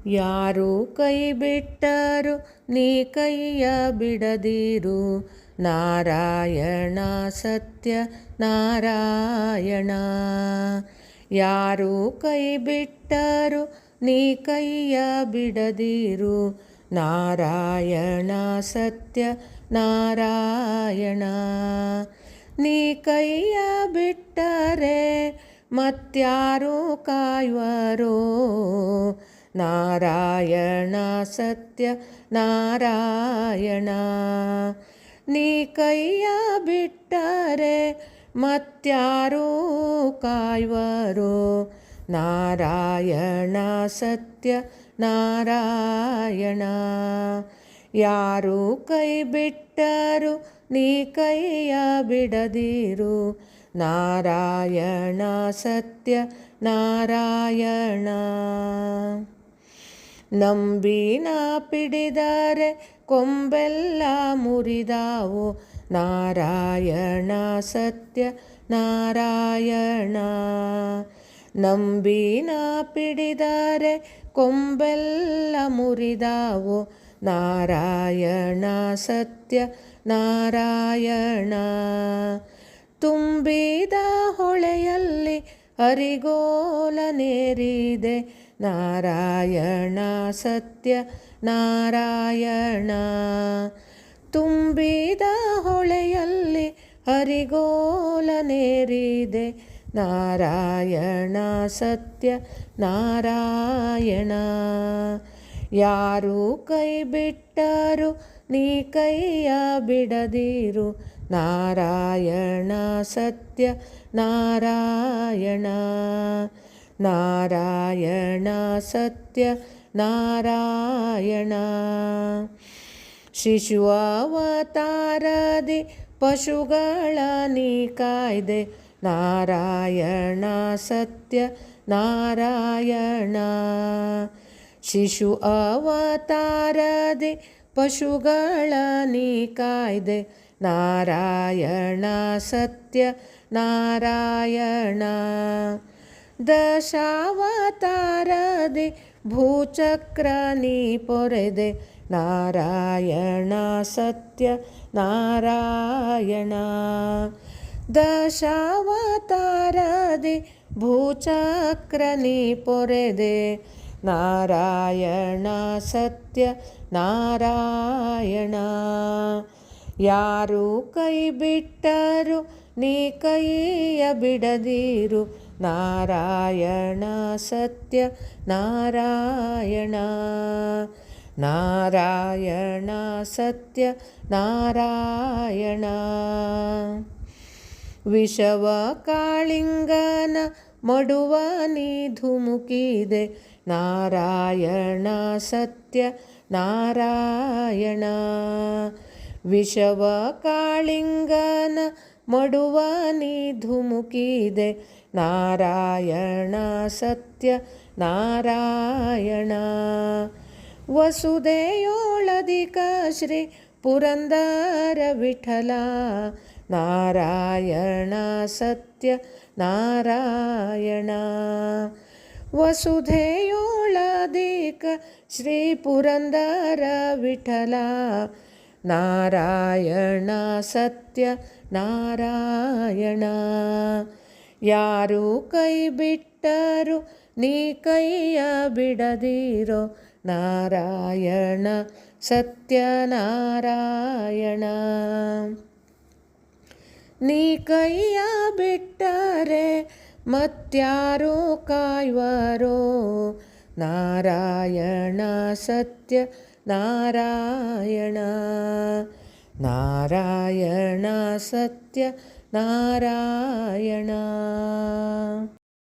ಯಾರು ಕೈ ಬಿಟ್ಟರು ನೀ ಕೈಯ ಬಿಡದಿರು, ನಾರಾಯಣ ಸತ್ಯ ನಾರಾಯಣ. ಯಾರು ಕೈ ಬಿಟ್ಟರು ನೀ ಕೈಯ ಬಿಡದಿರು, ನಾರಾಯಣ ಸತ್ಯ ನಾರಾಯಣ. ನೀ ಕೈಯ ಬಿಟ್ಟರೆ ಮತ್ಯಾರು ಕಾಯುವರೋ, ನಾರಾಯಣ ಸತ್ಯ ನಾರಾಯಣ. ನೀ ಕೈಯ ಬಿಟ್ಟರೆ ಮತ್ಯಾರು ಕಾಯುವರೋ, ನಾರಾಯಣ ಸತ್ಯ ನಾರಾಯಣ. ಯಾರು ಕೈ ಬಿಟ್ಟರು ನೀ ಕೈಯ ಬಿಡದಿರು, ನಾರಾಯಣ ಸತ್ಯ ನಾರಾಯಣ. ನಂಬಿನ ಪಿಡಿದರೆ ಕೊಂಬೆಲ್ಲ ಮುರಿದಾವು, ನಾರಾಯಣ ಸತ್ಯ ನಾರಾಯಣ. ನಂಬಿನ ಪಿಡಿದರೆ ಕೊಂಬೆಲ್ಲ ಮುರಿದಾವು, ನಾರಾಯಣ ಸತ್ಯ ನಾರಾಯಣ. ತುಂಬಿದ ಹೊಳೆಯಲ್ಲಿ ಹರಿಗೋಲನೇರಿದೆ, ನಾರಾಯಣ ಸತ್ಯ ನಾರಾಯಣ. ತುಂಬಿದ ಹೊಳೆಯಲ್ಲಿ ಹರಿಗೋಲನೇರಿದೆ, ನಾರಾಯಣ ಸತ್ಯ ನಾರಾಯಣ. ಯಾರು ಕೈ ಬಿಟ್ಟರು ನೀ ಕೈಯ ಬಿಡದಿರು, ನಾರಾಯಣ ಸತ್ಯ ನಾರಾಯಣ. ನಾರಾಯಣ ಸತ್ಯ ನಾರಾಯಣ. ಶಿಶು ಅವತಾರದಿ ಪಶುಗಳ ನೀ ಕಾಯ್ದೆ, ನಾರಾಯಣ ಸತ್ಯ ನಾರಾಯಣ. ಶಿಶು ಅವತಾರದಿ ಪಶುಗಳ ನೀ ಕಾಯ್ದೆ, ನಾರಾಯಣ ಸತ್ಯ ನಾರಾಯಣ. ದಶಾವತಾರದಿ ಭೂಚಕ್ರ ನೀ ಪೊರೆದೆ, ನಾರಾಯಣ ಸತ್ಯ ನಾರಾಯಣ. ದಶಾವತಾರದಿ ಭೂಚಕ್ರ ನೀ ಪೊರೆದೆ, ನಾರಾಯಣ ಸತ್ಯ ನಾರಾಯಣ. ಯಾರು ಕೈ ಬಿಟ್ಟರು ನೀ ಕೈಯ ಬಿಡದಿರು, ನಾರಾಯಣ ಸತ್ಯ ನಾರಾಯಣ. ನಾರಾಯಣ ಸತ್ಯ ನಾರಾಯಣ. ವಿಷವ ಕಾಳಿಂಗನ ಮಡುವ ನೀ ಧುಮುಕಿದೆ, ನಾರಾಯಣ ಸತ್ಯ ನಾರಾಯಣ. ವಿಷವ ಕಾಳಿಂಗನ ಮಡುವ ನೀ ಧುಮುಕಿದೆ, ನಾರಾಯಣ ಸತ್ಯ ನಾರಾಯಣ. ವಸುದೆಯೋಳಧಿಕ ಶ್ರೀ ಪುರಂದರ ವಿಠಲ, ನಾರಾಯಣ ಸತ್ಯ ನಾರಾಯಣ. ವಸುಧೆಯೋಳಧಿಕ ಶ್ರೀ ಪುರಂದರ ವಿಠಲ, ನಾರಾಯಣ ಸತ್ಯ ನಾರಾಯಣ. ಯಾರು ಕೈ ಬಿಟ್ಟರು ನೀ ಕೈಯ ಬಿಡದಿರೋ, ನಾರಾಯಣ ಸತ್ಯ ನಾರಾಯಣ. ನೀ ಕೈಯ ಬಿಟ್ಟರೆ ಮತ್ಯಾರು ಕಾಯುವರೋ, ನಾರಾಯಣ ಸತ್ಯ ನಾರಾಯಣ. ನಾರಾಯಣ ಸತ್ಯ ನಾರಾಯಣ.